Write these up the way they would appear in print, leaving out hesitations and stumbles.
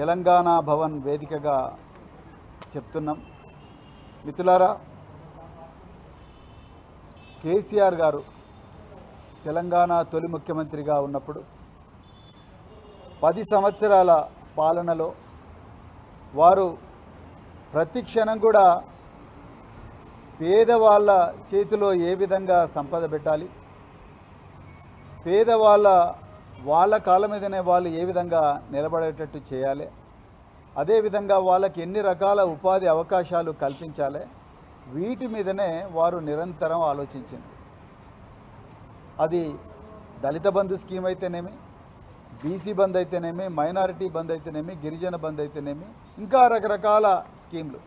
తెలంగాణ భవన్ వేదికగా చెప్తున్నాం. మిత్రులారా, కేసీఆర్ గారు తెలంగాణ తొలి ముఖ్యమంత్రిగా ఉన్నప్పుడు 10 సంవత్సరాల పాలనలో వారు ప్రతి క్షణం కూడా పేదవాళ్ళ చేతిలో ఏ విధంగా సంపద పెట్టాలి, వాళ్ళ కాళ్ళ మీదనే వాళ్ళు ఏ విధంగా నిలబడేటట్టు చేయాలి, అదేవిధంగా వాళ్ళకి ఎన్ని రకాల ఉపాధి అవకాశాలు కల్పించాలి, వీటి మీదనే వారు నిరంతరం ఆలోచించింది. అది దళిత బంధు స్కీమ్ అయితేనేమి, బీసీ బంద్ అయితేనేమి, మైనారిటీ బంద్ అయితేనేమి, గిరిజన బంద్ అయితేనేమి, ఇంకా రకరకాల స్కీమ్లు.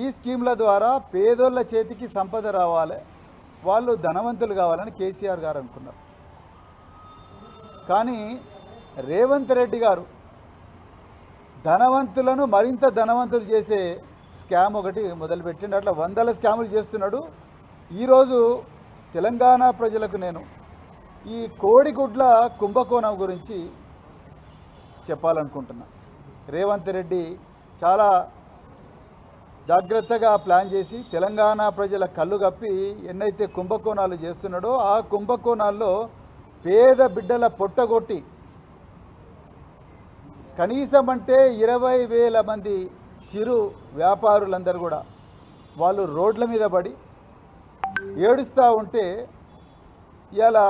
ఈ స్కీమ్ల ద్వారా పేదోళ్ళ చేతికి సంపద రావాలి, వాళ్ళు ధనవంతులు కావాలని కేసీఆర్ గారు అనుకున్నారు. కానీ రేవంత్ రెడ్డి గారు ధనవంతులను మరింత ధనవంతులు చేసే స్కామ్ ఒకటి మొదలుపెట్టిండు. అట్లా వందల స్కాములు చేస్తున్నాడు. ఈరోజు తెలంగాణ ప్రజలకు నేను ఈ కోడిగుడ్ల కుంభకోణం గురించి చెప్పాలనుకుంటున్నా. రేవంత్ రెడ్డి చాలా జాగ్రత్తగా ప్లాన్ చేసి తెలంగాణ ప్రజల కళ్ళు కప్పి ఎన్నైతే కుంభకోణాలు చేస్తున్నాడో ఆ కుంభకోణాల్లో పేద బిడ్డల పొట్టగొట్టి కనీసం అంటే 20,000 మంది చిరు వ్యాపారులందరూ కూడా వాళ్ళు రోడ్ల మీద పడి ఏడుస్తూ ఉంటే ఇలా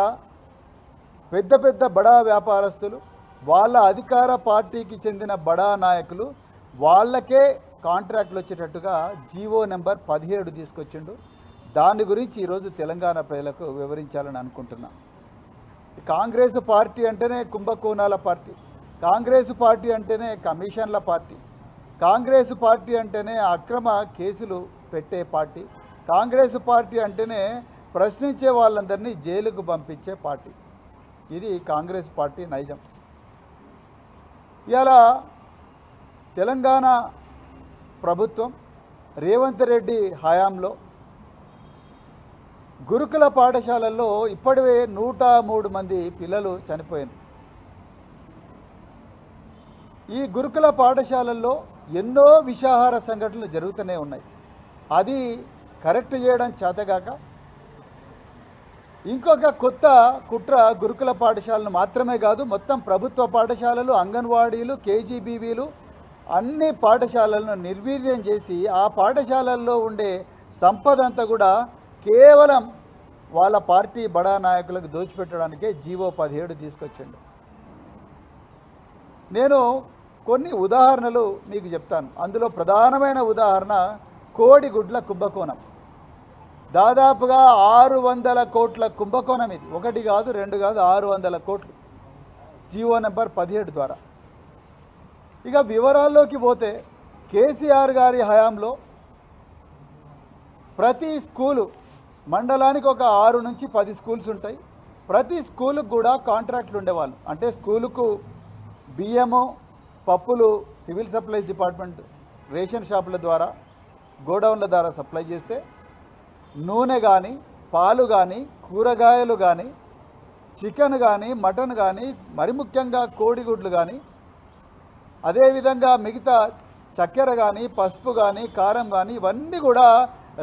పెద్ద పెద్ద బడా వ్యాపారస్తులు, వాళ్ళ అధికార పార్టీకి చెందిన బడా నాయకులు వాళ్ళకే కాంట్రాక్ట్లు వచ్చేటట్టుగా జీవో నెంబర్ 17 తీసుకొచ్చిండు. దాని గురించి ఈరోజు తెలంగాణ ప్రజలకు వివరించాలని అనుకుంటున్నా. కాంగ్రెస్ పార్టీ అంటేనే కుంభకోణాల పార్టీ, కాంగ్రెస్ పార్టీ అంటేనే కమిషన్ల పార్టీ, కాంగ్రెస్ పార్టీ అంటేనే అక్రమ కేసులు పెట్టే పార్టీ, కాంగ్రెస్ పార్టీ అంటేనే ప్రశ్నించే వాళ్ళందరినీ జైలుకు పంపించే పార్టీ. ఇది కాంగ్రెస్ పార్టీ నైజం. ఇలా తెలంగాణ ప్రభుత్వం రేవంత్ రెడ్డి హయాంలో గురుకుల పాఠశాలల్లో ఇప్పటివే 103 మంది పిల్లలు చనిపోయారు. ఈ గురుకుల పాఠశాలల్లో ఎన్నో విషాహార సంఘటనలు జరుగుతూనే ఉన్నాయి. అది కరెక్ట్ చేయడం చేతగాక ఇంకొక కొత్త కుట్ర గురుకుల పాఠశాలను మాత్రమే కాదు, మొత్తం ప్రభుత్వ పాఠశాలలు, అంగన్వాడీలు, కేజీబీవీలు అన్ని పాఠశాలలను నిర్వీర్యం చేసి ఆ పాఠశాలల్లో ఉండే సంపద అంతా కూడా కేవలం వాళ్ళ పార్టీ బడా నాయకులకు దోచిపెట్టడానికే జీవో 17 తీసుకొచ్చిండు. నేను కొన్ని ఉదాహరణలు మీకు చెప్తాను. అందులో ప్రధానమైన ఉదాహరణ కోడిగుడ్ల కుంభకోణం. దాదాపుగా 600 కోట్ల కుంభకోణం ఇది. ఒకటి కాదు, రెండు కాదు, 600 కోట్లు జీవో నెంబర్ 17 ద్వారా. ఇక వివరాల్లోకి పోతే కేసీఆర్ గారి హయాంలో ప్రతి స్కూలు, మండలానికి ఒక 6 నుంచి 10 స్కూల్స్ ఉంటాయి. ప్రతి స్కూలుకు కూడా కాంట్రాక్ట్లు ఉండేవాళ్ళు. అంటే స్కూలుకు బియ్యము, పప్పులు సివిల్ సప్లైస్ డిపార్ట్మెంట్ రేషన్ షాపుల ద్వారా, గోడౌన్ల ద్వారా సప్లై చేస్తే, నూనె కానీ, పాలు కానీ, కూరగాయలు కానీ, చికెన్ కానీ, మటన్ కానీ, మరి ముఖ్యంగా కోడిగుడ్లు కానీ, అదేవిధంగా మిగతా చక్కెర కానీ, పసుపు కానీ, కారం కానీ, ఇవన్నీ కూడా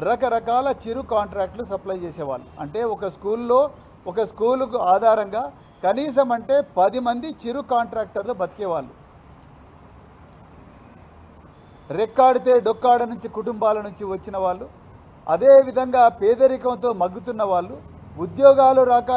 రకరకాల చిరు కాంట్రాక్ట్లు సప్లై చేసేవాళ్ళు. అంటే ఒక స్కూలుకు ఆధారంగా కనీసం అంటే 10 మంది చిరు కాంట్రాక్టర్లు బతికేవాళ్ళు. రెక్కాడితే డొక్కాడ నుంచి కుటుంబాల నుంచి వచ్చిన వాళ్ళు, అదేవిధంగా పేదరికంతో మగ్గుతున్న వాళ్ళు, ఉద్యోగాలు రాక